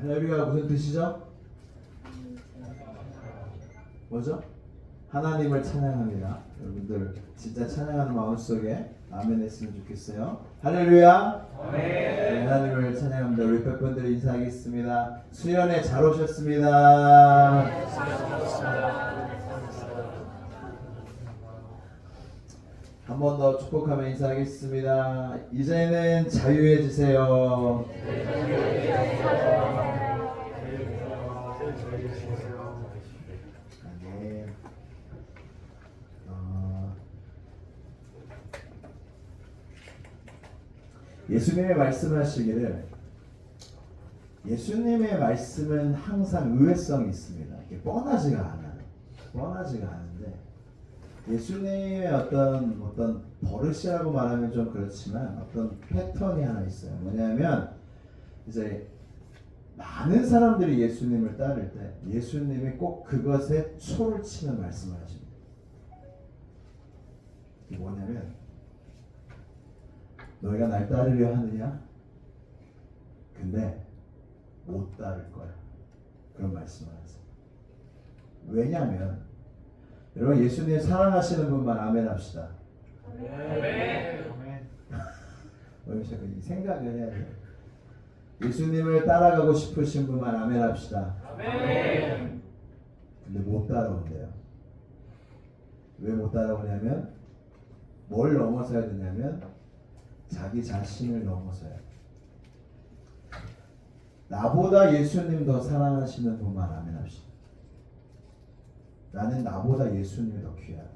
할렐루야 무슨 뜻이죠? 뭐죠? 하나님을 찬양합니다. 여러분들 진짜 찬양하는 마음속에 아멘 했으면 좋겠어요. 할렐루야. 네, 하나님을 찬양합니다. 우리 백분들 인사하겠습니다. 수련회 잘 오셨습니다. 한 번 더 축복하며 인사하겠습니다. 이제는 자유해지세요. 예수님의 말씀하시기를 예수님의 말씀은 항상 의외성이 있습니다. 이게 뻔하지가 않아요. 뻔하지가 않은데 예수님의 어떤 버릇이라고 말하면 좀 그렇지만 어떤 패턴이 하나 있어요. 뭐냐면 이제 많은 사람들이 예수님을 따를 때 예수님이 꼭 그것에 초를 치는 말씀을 하십니다. 이게 뭐냐면 너희가 날 따르려 하느냐? 근데 못 따를 거야. 그런 말씀을 하세요. 왜냐하면 여러분 예수님 사랑하시는 분만 아멘 합시다. 아멘. 이 생각을 해야 돼요. 예수님을 따라가고 싶으신 분만 아멘 합시다. 아멘. 근데 못 따라온대요. 왜 못 따라오냐면 뭘 넘어서야 되냐면 자기 자신을 넘어서요. 나보다 예수님 더 사랑하시는 분만 아멘 합시다. 나는 나보다 예수님이 더 귀하다.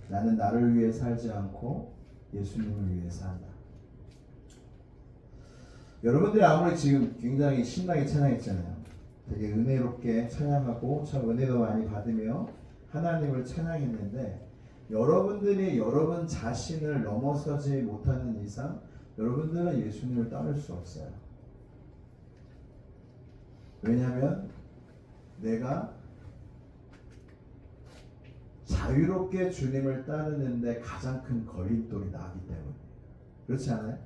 나는 나를 위해 살지 않고 예수님을 위해 산다. 여러분들이 아무리 지금 굉장히 신나게 찬양했잖아요. 되게 은혜롭게 찬양하고 참 은혜도 많이 받으며 하나님을 찬양했는데 여러분들이 여러분 자신을 넘어서지 못하는 이상 여러분들은 예수님을 따를 수 없어요. 왜냐하면 내가 자유롭게 주님을 따르는데 가장 큰 걸림돌이 나기 때문에 그렇지 않아요?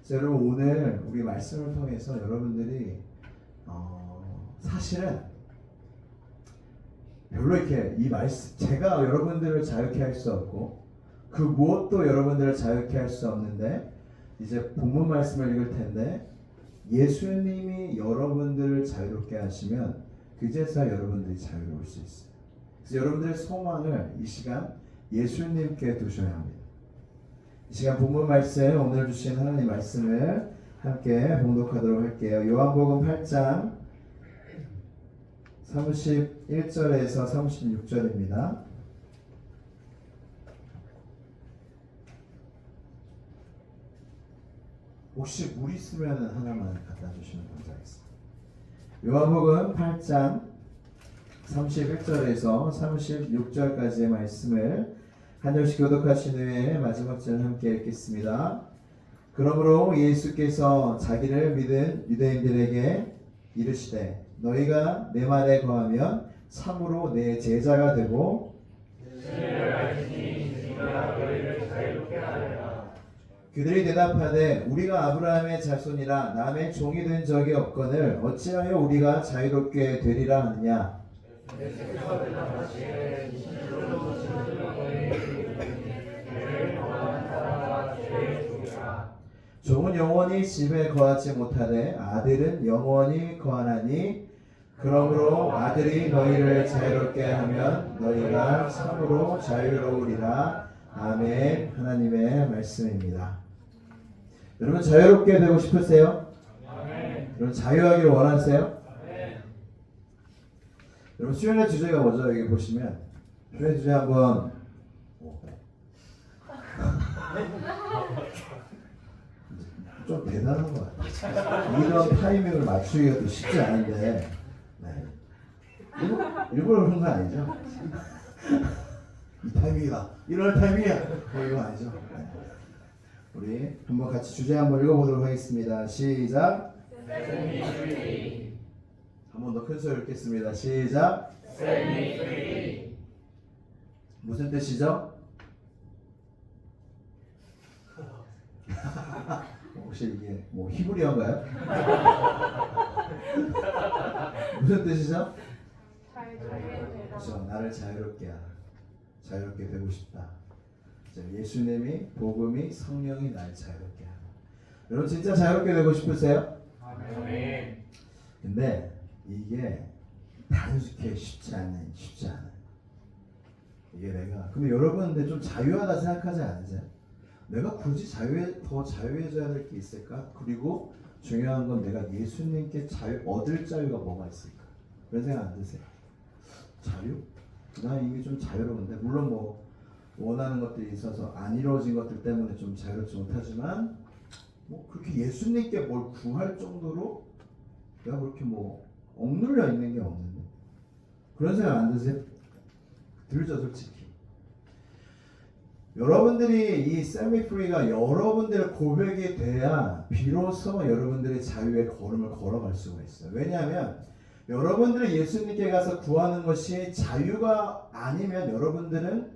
그래서 여러분 오늘 우리 말씀을 통해서 여러분들이 사실은 별로 이렇게 이 말씀 제가 여러분들을 자유케 할 수 없고 그 무엇도 여러분들을 자유케 할 수 없는데 이제 본문 말씀을 읽을 텐데 예수님이 여러분들을 자유롭게 하시면 그제서야 여러분들이 자유로울 수 있어요. 그래서 여러분들의 소망을 이 시간 예수님께 두셔야 합니다. 이 시간 본문 말씀 오늘 주신 하나님 말씀을 함께 봉독하도록 할게요. 요한복음 8장 31절에서 36절입니다. 혹시 물 있으면 하나만 갖다 주시면 감사하겠습니다. 요한복음 8장 31절에서 36절까지의 말씀을 한 절씩 교독하신 후에 마지막 절을 함께 읽겠습니다. 그러므로 예수께서 자기를 믿은 유대인들에게 이르시되 너희가 내 말에 거하면 참으로 내 제자가 되고 그들이 대답하되 우리가 아브라함의 자손이라 남의 종이 된 적이 없거늘 어찌하여 우리가 자유롭게 되리라 하느냐. 종은 영원히 집에 거하지 못하되 아들은 영원히 거하나니 그러므로 아들이 너희를 자유롭게 하면 너희가 참으로 자유로우리라. 아멘. 하나님의 말씀입니다. 여러분 자유롭게 되고 싶으세요? 아멘. 여러분 자유하기를 원하세요? 아멘. 여러분 수련의 주제가 뭐죠? 여기 보시면 수련의 주제 한번 좀 대단한 것 같아요. 이런 타이밍을 맞추기가 또 쉽지 않은데 네. 일부러 그런 거 아니죠? 이 타이밍이다. 이럴 타이밍이야. 이거 아니죠? 네. 우리 한번 같이 주제 한번 읽어보도록 하겠습니다. 시작. 한번 더 큰 소리 읽겠습니다. 시작. 무슨 뜻이죠? 혹시 이게 뭐 히브리어인가요? 무슨 뜻이죠? 그렇죠. 나를 자유롭게 하라. 자유롭게 되고 싶다. 예수님이, 복음이, 성령이 날 자유롭게 하라. 여러분 진짜 자유롭게 되고 싶으세요? 아멘. 근데 이게 단순히 쉽지 않아요. 이게 내가 근데 여러분들 좀 자유하다 생각하지 않으세요? 내가 굳이 더 자유해져야 될 게 있을까? 그리고 중요한 건 내가 예수님께 얻을 자유가 뭐가 있을까? 그런 생각 안 드세요? 자유? 나 이미 좀 자유로운데 물론 뭐 원하는 것들이 있어서 안 이루어진 것들 때문에 좀 자유롭지 못하지만 뭐 그렇게 예수님께 뭘 구할 정도로 내가 그렇게 뭐 억눌려 있는 게 없는데 그런 생각 안 드세요? 들죠 솔직히. 여러분들이 이 세미프리가 여러분들의 고백이 돼야 비로소 여러분들의 자유의 걸음을 걸어갈 수가 있어요. 왜냐하면 여러분들이 예수님께 가서 구하는 것이 자유가 아니면 여러분들은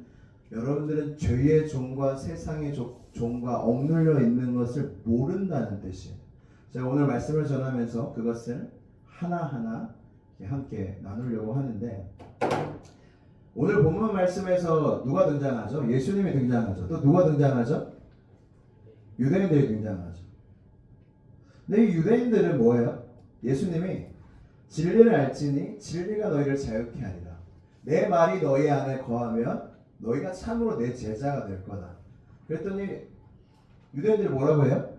죄의 종과 세상의 종과 억눌려 있는 것을 모른다는 뜻이에요. 제가 오늘 말씀을 전하면서 그것을 하나하나 함께 나누려고 하는데 오늘 본문 말씀에서 누가 등장하죠? 예수님이 등장하죠. 또 누가 등장하죠? 유대인들이 등장하죠. 근데 이 유대인들은 뭐예요? 예수님이 진리를 알지니 진리가 너희를 자유케 하리라. 내 말이 너희 안에 거하면 너희가 참으로 내 제자가 될 거다. 그랬더니 유대인들이 뭐라고 해요?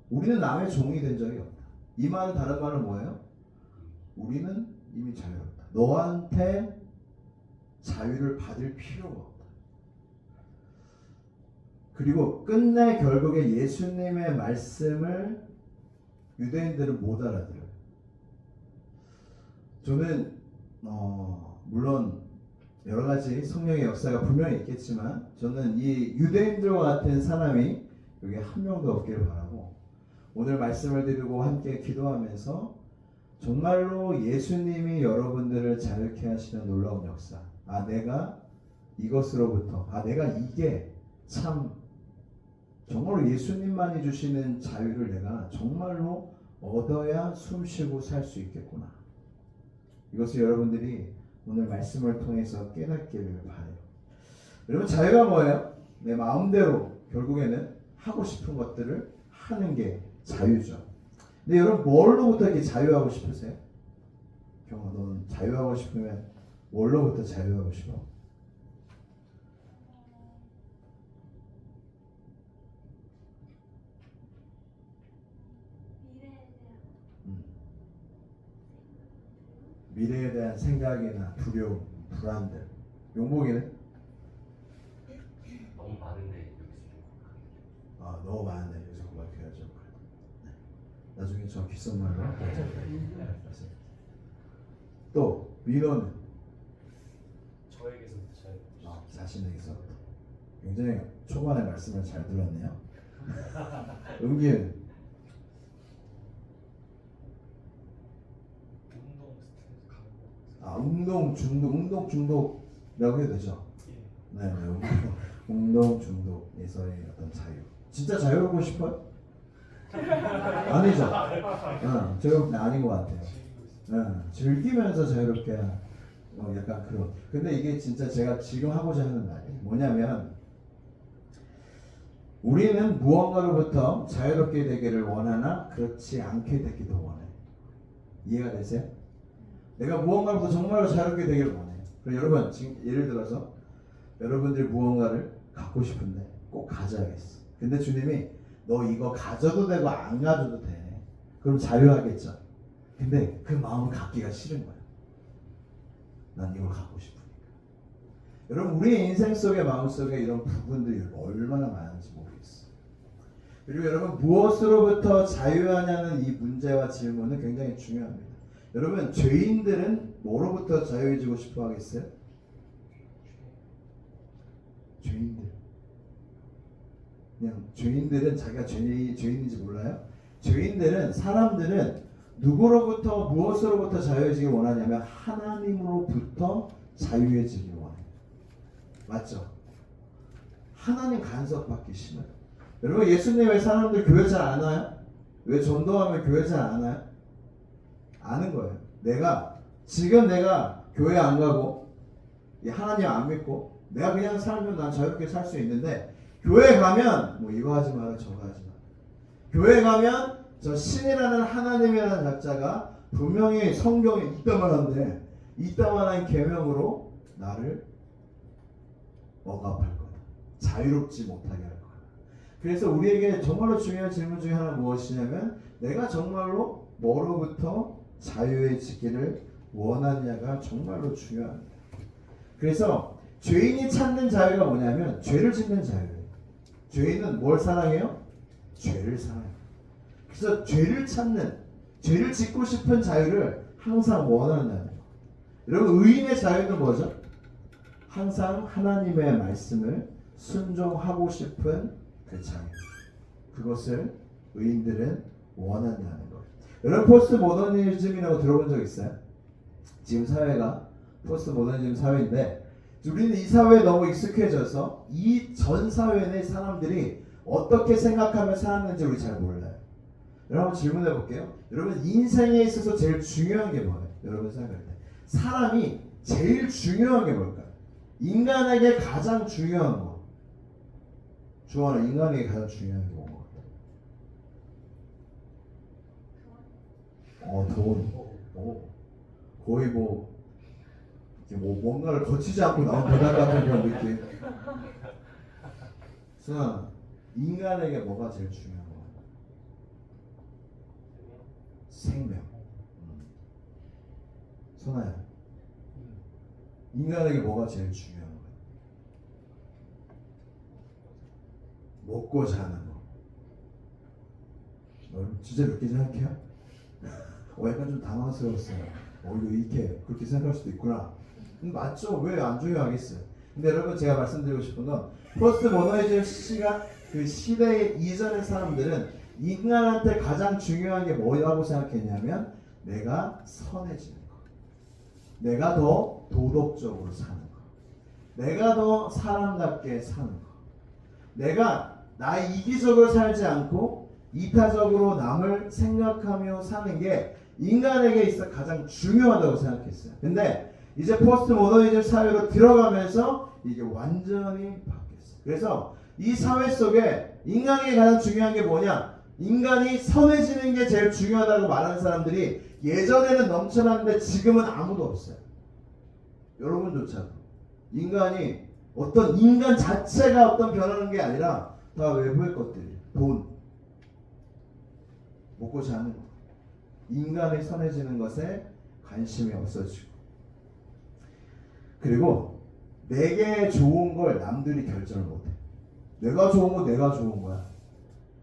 우리는 남의 종이 된 적이 없다. 이 말은 다른 말로 뭐예요? 우리는 이미 자유롭다. 너한테 자유를 받을 필요가 없다. 그리고 끝내 결국에 예수님의 말씀을 유대인들은 못 알아들어요. 저는 물론 여러 가지 성령의 역사가 분명히 있겠지만 저는 이 유대인들과 같은 사람이 여기 한 명도 없기를 바라고 오늘 말씀을 드리고 함께 기도하면서 정말로 예수님이 여러분들을 자유케 하시는 놀라운 역사. 내가 이것으로부터 내가 이게 참 정말로 예수님만이 주시는 자유를 내가 정말로 얻어야 숨쉬고 살 수 있겠구나. 이것을 여러분들이 오늘 말씀을 통해서 깨닫기를 바라요. 여러분 자유가 뭐예요? 내 마음대로 결국에는 하고 싶은 것들을 하는 게 자유죠. 근데 여러분 뭘로부터 이렇게 자유하고 싶으세요? 경아 너는 자유하고 싶으면 뭘로부터 자유하고 싶어? 미래에 대한 생각이나 두려움, 불안들. 용복이는? 너무 많은데 여기서 너무 많은데 여기서 고백해야죠. 나중에 저 귓속말로 또 민호는 저에게서부터 자신에게서 굉장히 초반에 말씀을 잘 들었네요. 은기는 운동 중독이라고 해도 되죠? 네, 운동 중독에서의 어떤 자유. 진짜 자유롭고 싶어요? 아니죠. 자유롭게 아닌 것 같아요. 즐기면서 자유롭게 약간 그런. 근데 이게 진짜 제가 지금 하고자 하는 말이에요. 뭐냐면 우리는 무언가로부터 자유롭게 되기를 원하나 그렇지 않게 되기도 원해. 이해가 되세요? 내가 무언가로부터 정말로 자유롭게 되기를 원해요. 그럼 여러분 지금 예를 들어서 여러분들이 무언가를 갖고 싶은데 꼭 가져야겠어. 근데 주님이 너 이거 가져도 되고 안 가져도 돼. 그럼 자유하겠죠. 근데 그 마음을 갖기가 싫은 거야. 난 이걸 갖고 싶으니까. 여러분 우리의 인생 속에 마음속에 이런 부분들이 얼마나 많은지 모르겠어. 그리고 여러분 무엇으로부터 자유하냐는 이 문제와 질문은 굉장히 중요합니다. 여러분 죄인들은 뭐로부터 자유해지고 싶어 하겠어요? 죄인들. 그냥 죄인들은 자기가 죄인인지 몰라요? 사람들은 누구로부터 무엇으로부터 자유해지길 원하냐면 하나님으로부터 자유해지길 원해요. 맞죠? 하나님 간섭받기 싫어요. 여러분 예수님 왜 사람들 교회 잘 안 와요? 왜 전도하면 교회 잘 안 와요? 아는 거예요. 지금 내가 교회 안 가고 하나님 안 믿고 내가 그냥 살면 난 자유롭게 살 수 있는데 교회 가면 뭐 이거 하지 마라 저거 하지 마라. 교회 가면 저 신이라는 하나님이라는 작자가 분명히 성경에 이따만한데 이따만한 계명으로 나를 억압할 거다. 자유롭지 못하게 할 거다. 그래서 우리에게 정말로 중요한 질문 중에 하나 무엇이냐면 내가 정말로 뭐로부터 자유해지기를 원하냐가 정말로 중요합니다. 그래서 죄인이 찾는 자유가 뭐냐면 죄를 짓는 자유예요. 죄인은 뭘 사랑해요? 죄를 사랑해요. 그래서 죄를 짓고 싶은 자유를 항상 원한다는 거예요. 여러분 의인의 자유는 뭐죠? 항상 하나님의 말씀을 순종하고 싶은 그 자유. 그것을 의인들은 원한다는 거예요. 여러분 포스트 모더니즘이라고 들어본 적 있어요? 지금 사회가 포스트 모더니즘 사회인데 우리는 이 사회에 너무 익숙해져서 이 전 사회의 사람들이 어떻게 생각하며 살았는지 우리 잘 몰라요. 여러분 한번 질문해 볼게요. 여러분 인생에 있어서 제일 중요한 게 뭐예요? 여러분 생각할 때 사람이 제일 중요한 게 뭘까요? 인간에게 가장 중요한 거. 주원아 인간에게 가장 중요한 게 뭔가 같아? 돈. 거의 뭔가를 거치지 않고 나온 대답 같은 그런 느낌. 순아, 인간에게 뭐가 제일 중요한 거? 생명. 순아야, 인간에게 뭐가 제일 중요한 거? 먹고 자는 거. 너 진짜 그렇게 생각해요? 약간 좀 당황스러웠어요. 이거 이렇게 그렇게 생각할 수도 있구나. 맞죠? 왜 안 중요하겠어요? 근데 여러분 제가 말씀드리고 싶은 건 포스트 모더니즘 시간 그 시대 이전의 사람들은 인간한테 가장 중요한 게 뭐라고 생각했냐면 내가 선해지는 거, 내가 더 도덕적으로 사는 거, 내가 더 사람답게 사는 거, 내가 나의 이기적으로 살지 않고 이타적으로 남을 생각하며 사는 게 인간에게 있어 가장 중요하다고 생각했어요. 근데 이제 포스트 모더니즘 사회로 들어가면서 이게 완전히 바뀌었어요. 그래서 이 사회 속에 인간에게 가장 중요한 게 뭐냐? 인간이 선해지는 게 제일 중요하다고 말하는 사람들이 예전에는 넘쳐났는데 지금은 아무도 없어요. 여러분조차도 인간이 어떤 인간 자체가 어떤 변하는 게 아니라 다 외부의 것들이 돈, 먹고 자는 거, 인간이 선해지는 것에 관심이 없어지고 그리고 내게 좋은 걸 남들이 결정을 못해. 내가 좋은 거 내가 좋은 거야.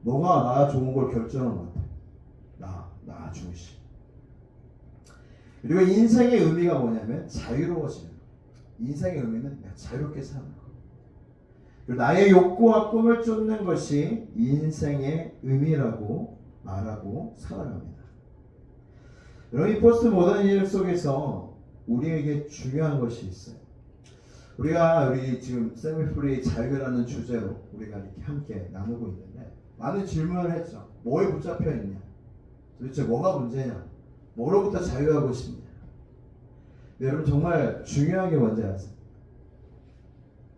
너가 나 좋은 걸 결정을 못해. 나 중심. 그리고 인생의 의미가 뭐냐면 자유로워지는 거. 인생의 의미는 내가 자유롭게 사는 거. 그리고 나의 욕구와 꿈을 쫓는 것이 인생의 의미라고 말하고 살아갑니다. 여러분 이 포스트 모더니즘 속에서 우리에게 중요한 것이 있어요. 우리 지금 세미프리 자유라는 주제로 우리가 이렇게 함께 나누고 있는데 많은 질문을 했죠. 뭐에 붙잡혀 있냐? 도대체 뭐가 문제냐? 뭐로부터 자유하고 싶냐? 근데 여러분 정말 중요한 게 뭔지 아세요?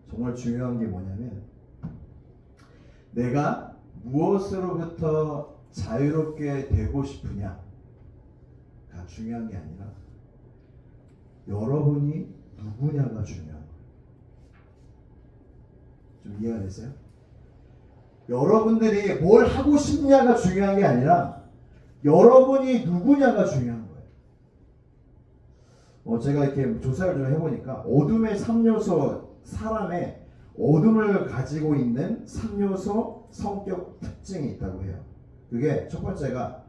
정말 중요한 게 뭐냐면 내가 무엇으로부터 자유롭게 되고 싶으냐가 중요한 게 아니라 여러분이 누구냐가 중요한 거예요. 좀 이해가 되세요? 여러분들이 뭘 하고 싶냐가 중요한 게 아니라 여러분이 누구냐가 중요한 거예요. 제가 이렇게 조사를 좀 해보니까 어둠의 3요소, 사람의 어둠을 가지고 있는 3요소 성격 특징이 있다고 해요. 그게 첫 번째가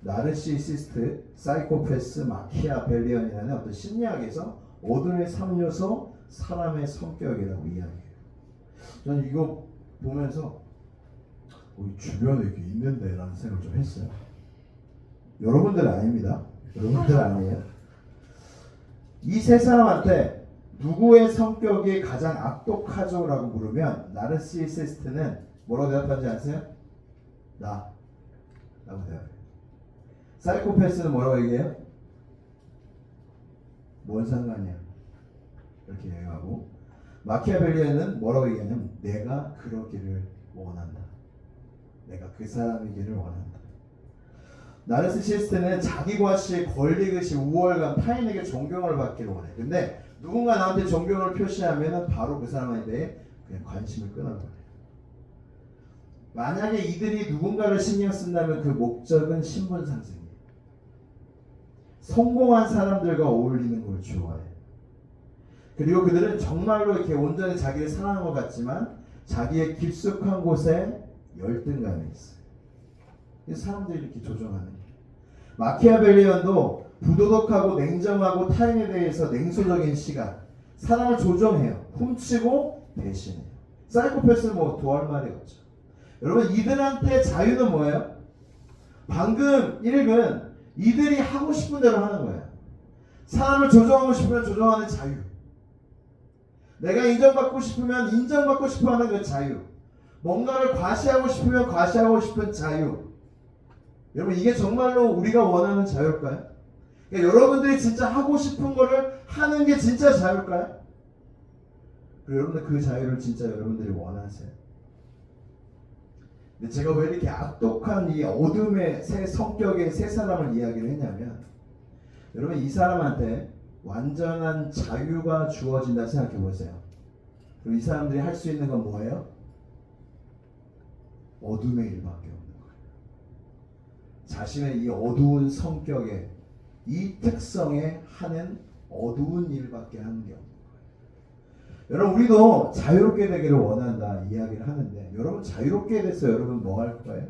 나르시시스트, 사이코패스, 마키아벨리언이라는 어떤 심리학에서 어둠의 3요소 사람의 성격이라고 이야기해요. 저는 이거 보면서 주변에 이렇게 있는데 라는 생각을 좀 했어요. 여러분들은 아닙니다. 여러분들은 아니에요. 이 세 사람한테 누구의 성격이 가장 악독하죠? 라고 물으면 나르시시스트는 뭐라고 대답하지 않으세요? 나 라고 대답해요. 사이코패스는 뭐라고 얘기해요? 뭔 상관이야 이렇게 얘기하고, 마키아벨리는 뭐라고 얘기하냐면 내가 그러기를 원한다. 내가 그 사람이기를 원한다. 나르시시스트는 자기과시, 권리의식, 우월감, 타인에게 존경을 받기를 원해. 근데 누군가 나한테 존경을 표시하면 바로 그 사람에 대해 그냥 관심을 끊어버려요. 만약에 이들이 누군가를 신경 쓴다면 그 목적은 신분 상승이에요. 성공한 사람들과 어울리는 걸 좋아해. 그리고 그들은 정말로 이렇게 온전히 자기를 사랑하는 것 같지만 자기의 깊숙한 곳에 열등감이 있어요. 사람들이 이렇게 조종하는 거예요. 마키아벨리언도 부도덕하고 냉정하고 타인에 대해서 냉소적인 시각, 사람을 조종해요. 훔치고 배신해요. 사이코패스는 뭐 더할 말이 없죠. 여러분, 이들한테 자유는 뭐예요? 방금 읽은 이들이 하고 싶은 대로 하는 거예요. 사람을 조종하고 싶으면 조종하는 자유, 내가 인정받고 싶으면 인정받고 싶어하는 그 자유, 뭔가를 과시하고 싶으면 과시하고 싶은 자유. 여러분, 이게 정말로 우리가 원하는 자유일까요? 그러니까 여러분들이 진짜 하고 싶은 거를 하는 게 진짜 자유일까요? 그리고 여러분들 그 자유를 진짜 여러분들이 원하세요? 근데 제가 왜 이렇게 악독한 이 어둠의 새 성격의 세 사람을 이야기를 했냐면, 여러분, 이 사람한테 완전한 자유가 주어진다 생각해 보세요. 그럼 이 사람들이 할 수 있는 건 뭐예요? 어둠의 일밖에 없는 거예요. 자신의 이 어두운 성격에, 이 특성에 하는 어두운 일밖에 하는 게 없는 거예요. 여러분, 우리도 자유롭게 되기를 원한다 이야기를 하는데, 여러분 자유롭게 돼서 여러분 뭐 할 거예요?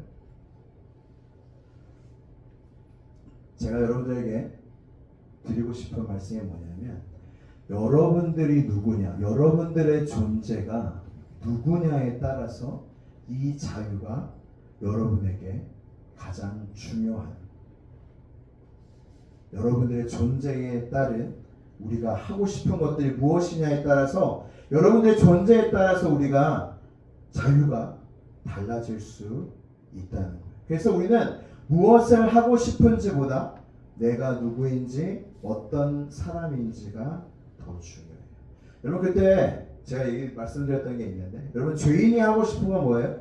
제가 여러분들에게 드리고 싶은 말씀이 뭐냐면, 여러분들이 누구냐, 여러분들의 존재가 누구냐에 따라서 이 자유가 여러분에게 가장 중요한, 여러분들의 존재에 따른 우리가 하고 싶은 것들이 무엇이냐에 따라서, 여러분들의 존재에 따라서 우리가 자유가 달라질 수 있다는 거예요. 그래서 우리는 무엇을 하고 싶은지보다 내가 누구인지, 어떤 사람인지가 더 중요해요. 여러분, 그때 제가 말씀드렸던 게 있는데, 여러분, 죄인이 하고 싶은 건 뭐예요?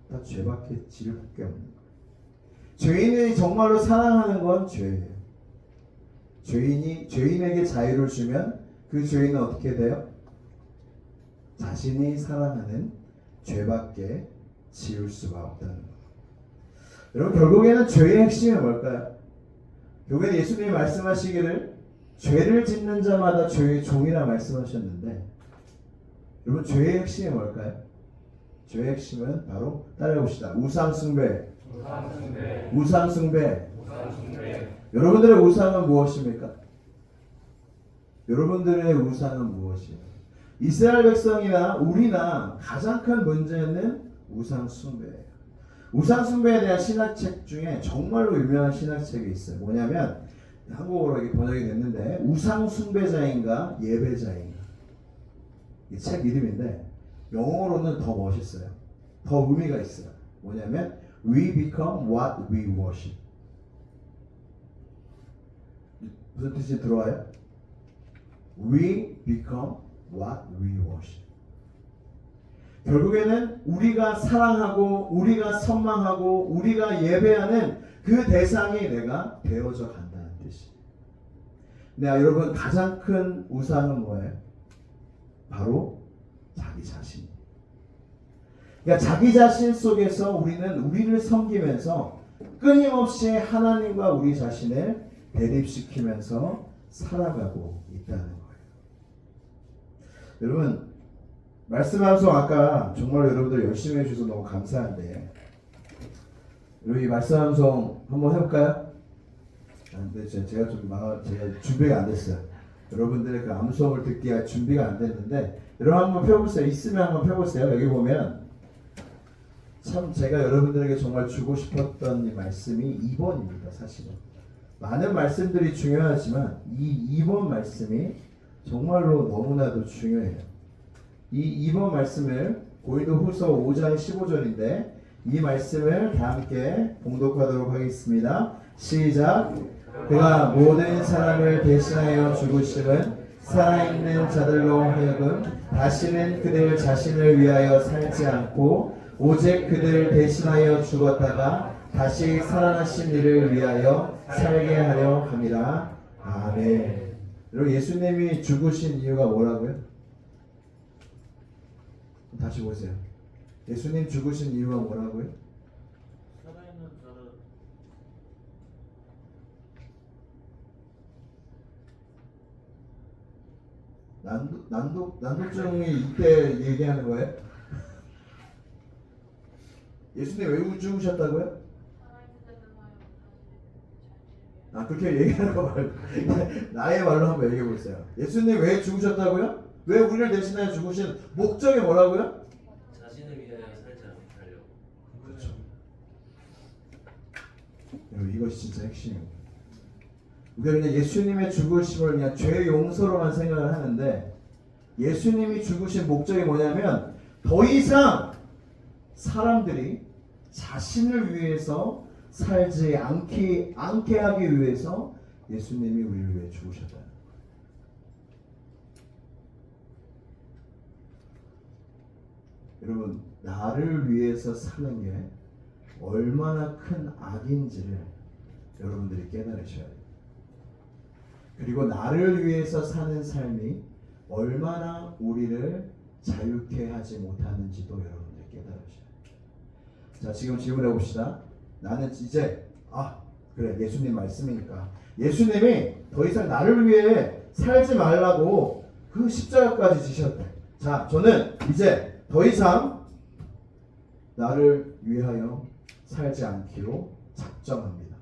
다 죄밖에 지를 밖에 없는 거예요. 죄인이 정말로 사랑하는 건 죄예요. 죄인에게 자유를 주면 그 죄인은 어떻게 돼요? 자신이 사랑하는 죄밖에 지을 수가 없다는 거예요. 여러분, 결국에는 죄의 핵심이 뭘까요? 결국에는 예수님이 말씀하시기를 죄를 짓는 자마다 죄의 종이라 말씀하셨는데, 여러분, 죄의 핵심이 뭘까요? 죄의 핵심은 바로, 따라해봅시다. 우상숭배. 우상숭배. 여러분들의 우상은 무엇입니까? 여러분들의 우상은 무엇이에요? 이스라엘 백성이나 우리나 가장 큰 문제는 우상숭배예요. 우상숭배에 대한 신학책 중에 정말로 유명한 신학책이 있어요. 뭐냐면, 한국어로 이게 번역이 됐는데, 우상숭배자인가 예배자인가, 이 책 이름인데 영어로는 더 멋있어요. 더 의미가 있어요. 뭐냐면 We become what we worship. 무슨 뜻이 들어와요? We become what we worship. 결국에는 우리가 사랑하고 우리가 선망하고 우리가 예배하는 그 대상이 내가 되어져 간다는 뜻이에요. 네, 여러분, 가장 큰 우상은 뭐예요? 바로 자기 자신. 그러니까 자기 자신 속에서 우리는 우리를 섬기면서 끊임없이 하나님과 우리 자신을 대립시키면서 살아가고 있다는 거예요. 여러분, 말씀 방송 아까 정말 여러분들 열심히 해주셔서 너무 감사한데, 여러분 이 말씀 방송 한번 해볼까요? 근데 제가 준비가 안 됐어요. 여러분들의 그 암송을 듣기가 준비가 안 됐는데, 여러분 한번 펴보세요. 있으면 한번 펴보세요. 여기 보면 참 제가 여러분들에게 정말 주고 싶었던 이 말씀이 2번입니다. 사실은 많은 말씀들이 중요하지만 이 2번 말씀이 정말로 너무나도 중요해요. 이 2번 말씀을 고린도후서 5장 15절인데 이 말씀을 다 함께 봉독하도록 하겠습니다. 시작. 그가 모든 사람을 대신하여 죽으심은 살아있는 자들로 하여금 다시는 그들 자신을 위하여 살지 않고 오직 그들 대신하여 죽었다가 다시 살아나신 이를 위하여 살게 하려 함이라. 아멘. 여러분, 예수님이 죽으신 이유가 뭐라고요? 다시 보세요. 예수님 죽으신 이유가 뭐라고요? 살아있는 자를 난독증이 이때 얘기하는 거예요? 예수님 왜 죽으셨다고요? 아, 그렇게 얘기하는 거 말고 나의 말로 한번 얘기해 보세요. 예수님 왜 죽으셨다고요? 왜 우리를 대신하여 죽으신 목적이 뭐라고요? 자신을 위하여 살지 않으려고. 그렇죠. 여러분, 이것이 진짜 핵심입니다. 우리가 그냥 예수님의 죽으심을 그냥 죄 용서로만 생각을 하는데 예수님이 죽으신 목적이 뭐냐면 더 이상 사람들이 자신을 위해서 살지 않게 하기 위해서 예수님이 우리를 위해 죽으셨다. 여러분, 나를 위해서 사는 게 얼마나 큰 악인지를 여러분들이 깨달으셔야 돼요. 그리고 나를 위해서 사는 삶이 얼마나 우리를 자유케 하지 못하는지도 여러분들이 깨달으셔야 돼요. 자, 지금 질문해 봅시다. 나는 이제 그래, 예수님 말씀이니까 예수님이 더 이상 나를 위해 살지 말라고 그 십자가까지 지셨대. 자, 저는 이제 더 이상 나를 위하여 살지 않기로 작정합니다.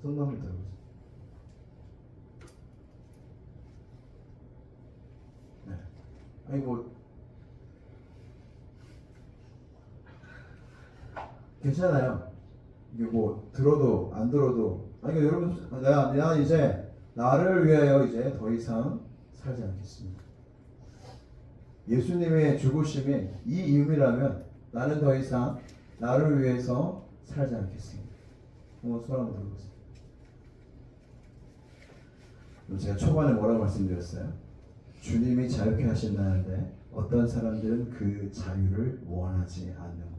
손담을 들어보세요. 네. 아니 괜찮아요. 이게 들어도 안 들어도 여러분, 내가 이제 나를 위하여 이제 더 이상 살지 않겠습니다. 예수님의 죽으심이 이 이유라면 나는 더 이상 나를 위해서 살지 않겠습니다. 한번 손 한번 들어보세요. 제가 초반에 뭐라고 말씀드렸어요? 주님이 자유케 하신다는데 어떤 사람들은 그 자유를 원하지 않는 거예요.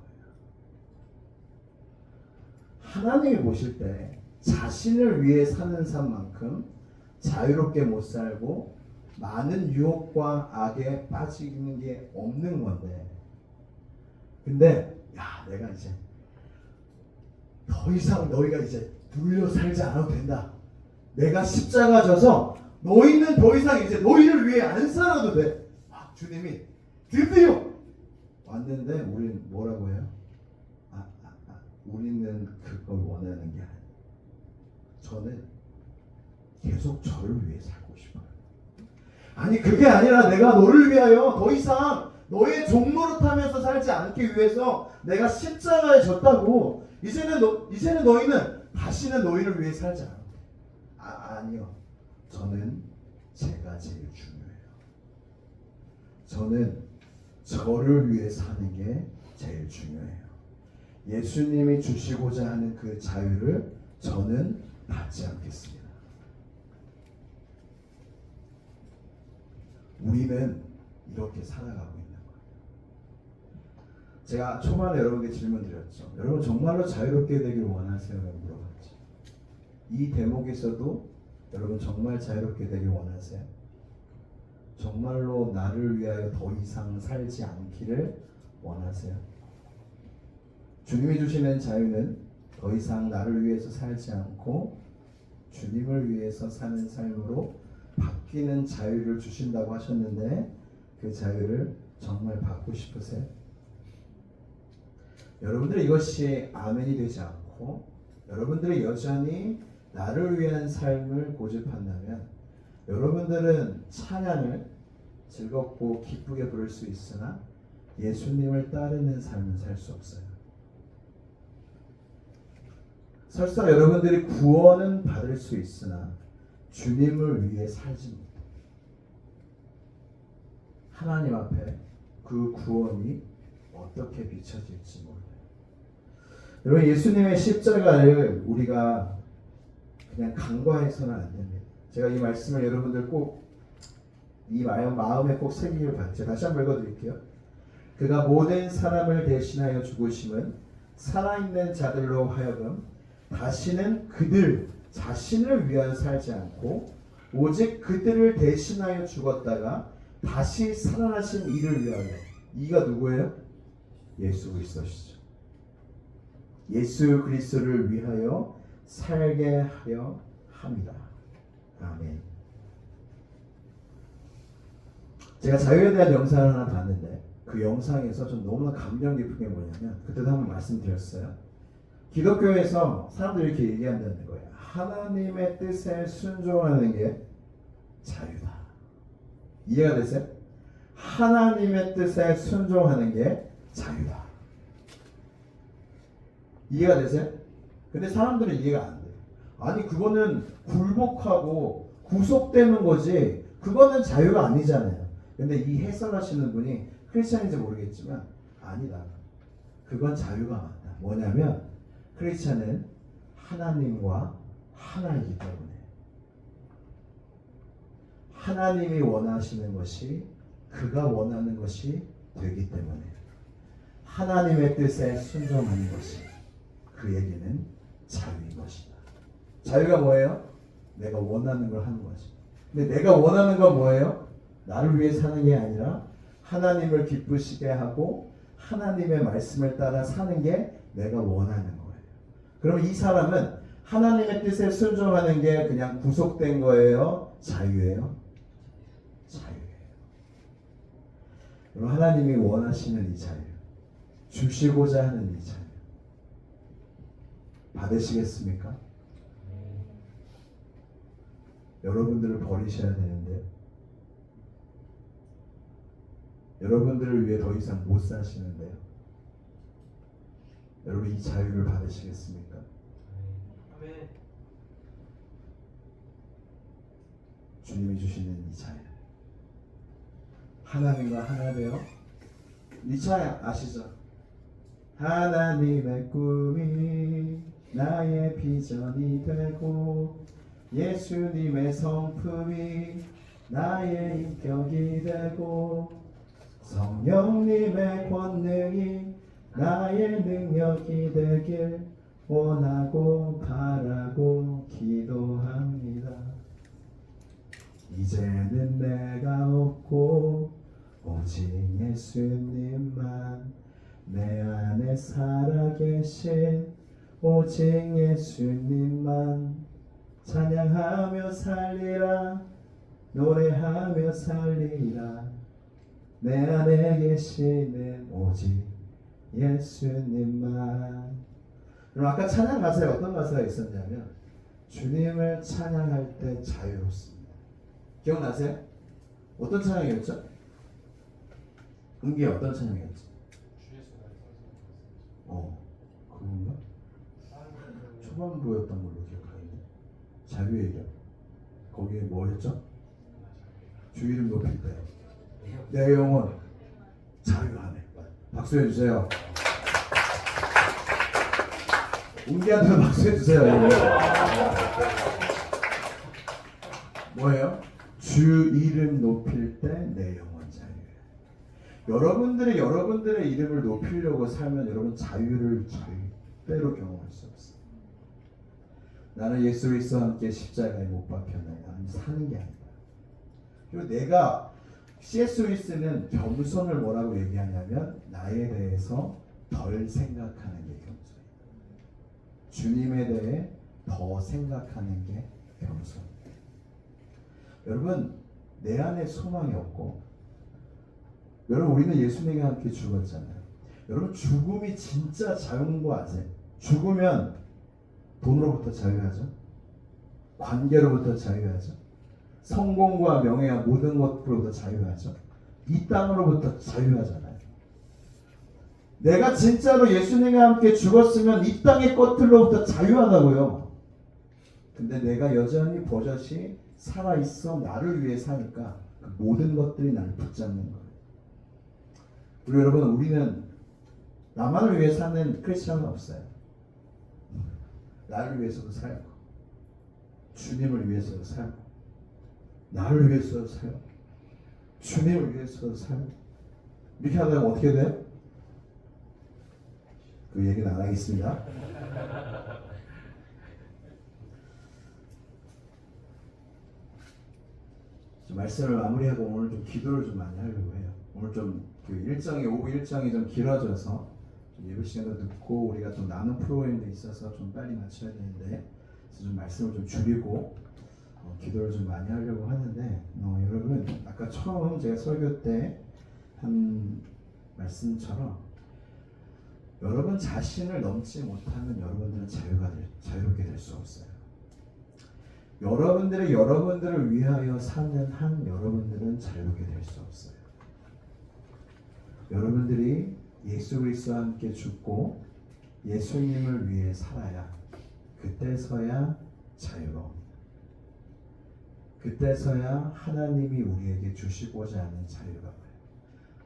하나님이 보실 때 자신을 위해 사는 삶만큼 자유롭게 못 살고 많은 유혹과 악에 빠지는 게 없는 건데, 근데 내가 이제 더 이상 너희가 이제 눌려 살지 않아도 된다. 내가 십자가 져서 너희는 더 이상 이제 너희를 위해 안 살아도 돼. 주님이 드디어 왔는데 우리는 뭐라고 해요? 우리는 그걸 원하는 게 아니에요. 저는 계속 저를 위해 살고 싶어요. 아니, 그게 아니라 내가 너를 위하여 더 이상 너의 종노릇하면서 살지 않기 위해서 내가 십자가에 졌다고. 이제는 너희는 다시는 너희를 위해 살지 않아. 아니요. 저는 제가 제일 중요해요. 저는 저를 위해 사는 게 제일 중요해요. 예수님이 주시고자 하는 그 자유를 저는 받지 않겠습니다. 우리는 이렇게 살아가고 있는 거예요. 제가 초반에 여러분께 질문 드렸죠. 여러분 정말로 자유롭게 되길 원하세요? 라고 물어봤죠. 이 대목에서도 여러분 정말 자유롭게 되길 원하세요? 정말로 나를 위하여 더 이상 살지 않기를 원하세요? 주님이 주시는 자유는 더 이상 나를 위해서 살지 않고 주님을 위해서 사는 삶으로 바뀌는 자유를 주신다고 하셨는데 그 자유를 정말 받고 싶으세요? 여러분들이 이것이 아멘이 되지 않고 여러분들이 여전히 나를 위한 삶을 고집한다면 여러분들은 찬양을 즐겁고 기쁘게 부를 수 있으나 예수님을 따르는 삶은 살 수 없어요. 설사 여러분들이 구원은 받을 수 있으나 주님을 위해 살지 못해요. 하나님 앞에 그 구원이 어떻게 비춰질지 몰라요. 여러분, 예수님의 십자가를 우리가 그냥 간과해서는 안 됩니다. 제가 이 말씀을 여러분들 꼭 이 마음에 꼭 새기길 바랍니다. 다시 한번 읽어드릴게요. 그가 모든 사람을 대신하여 죽으심은 살아있는 자들로 하여금 다시는 그들 자신을 위하여 살지 않고 오직 그들을 대신하여 죽었다가 다시 살아나신 이를 위하여. 이가 누구예요? 예수 그리스도시죠. 예수 그리스도를 위하여 살게 하려 합니다. 아멘. 제가 자유에 대한 영상을 하나 봤는데 그 영상에서 좀 너무나 감명 깊은 게 뭐냐면, 그때도 한번 말씀드렸어요. 기독교에서 사람들이 이렇게 얘기한다는 거예요. 하나님의 뜻에 순종하는 게 자유다. 이해가 되세요? 하나님의 뜻에 순종하는 게 자유다. 이해가 되세요? 근데 사람들은 이해가 안 돼요. 아니, 그거는 굴복하고 구속되는 거지 그거는 자유가 아니잖아요. 근데 이 해설하시는 분이 크리스찬인지 모르겠지만 아니다. 그건 자유가 맞다. 뭐냐면 크리스찬은 하나님과 하나이기 때문에 하나님이 원하시는 것이 그가 원하는 것이 되기 때문에 하나님의 뜻에 순종하는 것이 그에게는 자유인 것이다. 자유가 뭐예요? 내가 원하는 걸 하는 거지. 근데 내가 원하는 건 뭐예요? 나를 위해 사는 게 아니라 하나님을 기쁘시게 하고 하나님의 말씀을 따라 사는 게 내가 원하는 거예요. 그러면 이 사람은 하나님의 뜻에 순종하는 게 그냥 구속된 거예요? 자유예요? 자유예요. 그럼 하나님이 원하시는 이 자유, 주시고자 하는 이 자유 받으시겠습니까? 여러분들을 버리셔야 되는데 여러분들을 위해 더 이상 못 사시는데요. 여러분, 이 자유를 받으시겠습니까? 아멘. 주님이 주시는 이 자유, 하나님과 하나 되어, 이 차이 아시죠? 하나님의 꿈이 나의 비전이 되고 예수님의 성품이 나의 인격이 되고 성령님의 권능이 나의 능력이 되길 원하고 바라고 기도합니다. 이제는 내가 없고 오직 예수님만 내 안에 살아계신 오직 예수님만 찬양하며 살리라 노래하며 살리라 내 안에 계시는 오직 예수님만. 그럼 아까 찬양 가사에 어떤 가사가 있었냐면 주님을 찬양할 때 자유롭습니다. 기억나세요? 어떤 찬양이었죠? 은기에 어떤 찬양이었죠? 그건가? 초반부였던 걸로 기억하는데 자유의 이름 거기에 뭐 했죠? 주 이름 높일 때 내 영혼 자유하네. 박수해 주세요. 은기한테 박수해 주세요. 뭐예요? 주 이름 높일 때 내 영혼 자유해. 여러분들의 이름을 높이려고 살면 여러분 자유를 절대로 경험할 수 없어요. 나는 예수 그리스도와 함께 십자가에 못 박혔나이다. 사는 게 아니다. 그리고 내가 C.S. 루이스는 겸손을 뭐라고 얘기하냐면 나에 대해서 덜 생각하는 게 겸손이다. 주님에 대해 더 생각하는 게 겸손이다. 여러분, 내 안에 소망이 없고 여러분, 우리는 예수님과 함께 죽었잖아요. 여러분, 죽음이 진짜 자유인 거 아세요? 죽으면 돈으로부터 자유하죠. 관계로부터 자유하죠. 성공과 명예와 모든 것으로부터 자유하죠. 이 땅으로부터 자유하잖아요. 내가 진짜로 예수님과 함께 죽었으면 이 땅의 것들로부터 자유하다고요. 근데 내가 여전히 버젓이 살아있어 나를 위해 사니까 그 모든 것들이 나를 붙잡는 거예요. 우리 여러분, 우리는 나만을 위해 사는 크리스천은 없어요. 나를 위해서도 살고, 주님을 위해서도 살고, 나를 위해서도 살고, 주님을 위해서도 살고. 이렇게 하다가 어떻게 돼요? 그 얘기는 안 하겠습니다. 말씀을 마무리하고 오늘 좀 기도를 좀 많이 하려고 해요. 오늘 좀 그 일정이 오후 일정이 좀 길어져서 좀 예배 시간도 늦고 우리가 좀 나눈 프로그램도 있어서 좀 빨리 마쳐야 되는데 그래서 좀 말씀을 좀 줄이고 기도를 좀 많이 하려고 하는데 여러분, 아까 처음 제가 설교 때 한 말씀처럼 여러분 자신을 넘지 못하면 여러분들은 자유롭게 될 수 없어요. 여러분들을 위하여 사는 한 여러분들은 자유롭게 될 수 없어요. 여러분들이 예수 그리스도와 함께 죽고 예수님을 위해 살아야 그때서야 자유로웁니다. 그때서야 하나님이 우리에게 주시고자 하는 자유가 와요.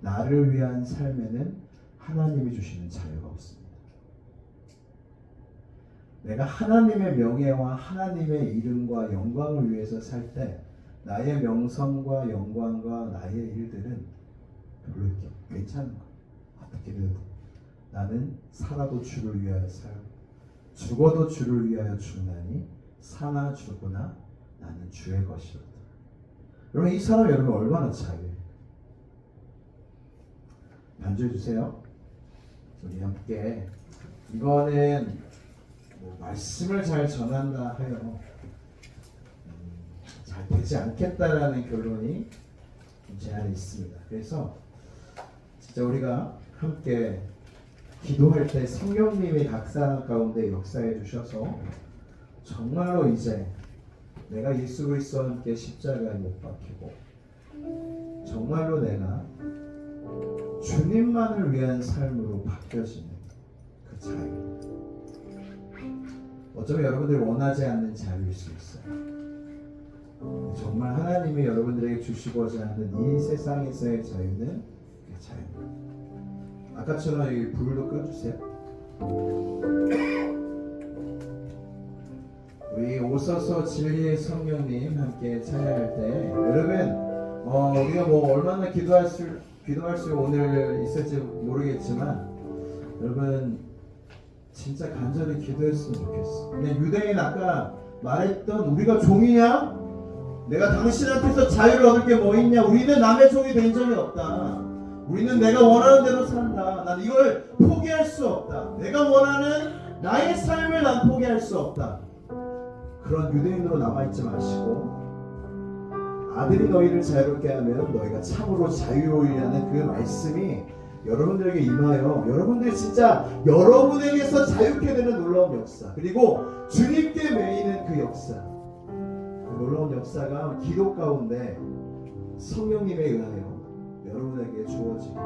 나를 위한 삶에는 하나님이 주시는 자유가 없습니다. 내가 하나님의 명예와 하나님의 이름과 영광을 위해서 살 때 나의 명성과 영광과 나의 일들은 별로 이렇게 괜찮은 거야. 어떻게든 나는 살아도 주를 위하여 살고 죽어도 주를 위하여 죽나니 사나 죽으나 나는 주의 것이로다. 여러분, 이 사람 여러분 얼마나 자유해요. 반주해 주세요. 우리 함께. 이거는 말씀을 잘 전한다 하여 잘 되지 않겠다라는 결론이 제 안에 있습니다. 그래서 진짜 우리가 함께 기도할 때 성령님이 각 사람 가운데 역사해 주셔서 정말로 이제 내가 예수 그리스도와 함께 십자가에 못 박히고 정말로 내가 주님만을 위한 삶으로 바뀌어지는 그 자유. 어쩌면 여러분들이 원하지 않는 자유일 수 있어요. 정말 하나님이 여러분들에게 주시고자 하는 이 세상에서의 자유는 그 자유입니다. 아까처럼 여기 불도 꺼주세요. 우리 오소서 진리의 성령님 함께 찬양할 때 여러분 우리가 얼마나 기도할 수 오늘 있을지 모르겠지만 여러분 진짜 간절히 기도했으면 좋겠어. 그냥 유대인 아까 말했던 우리가 종이냐? 내가 당신한테서 자유를 얻을 게 뭐 있냐? 우리는 남의 종이 된 적이 없다. 우리는 내가 원하는 대로 산다. 난 이걸 포기할 수 없다. 내가 원하는 나의 삶을 난 포기할 수 없다. 그런 유대인으로 남아있지 마시고 아들이 너희를 자유롭게 하면 너희가 참으로 자유로우리라는 그 말씀이 여러분들에게 임하여 여러분들이 진짜 여러분에게서 자유케 되는 놀라운 역사, 그리고 주님께 매이는 그 역사, 그 놀라운 역사가 기도 가운데 성령님에 의하여 여러분에게 주어지기를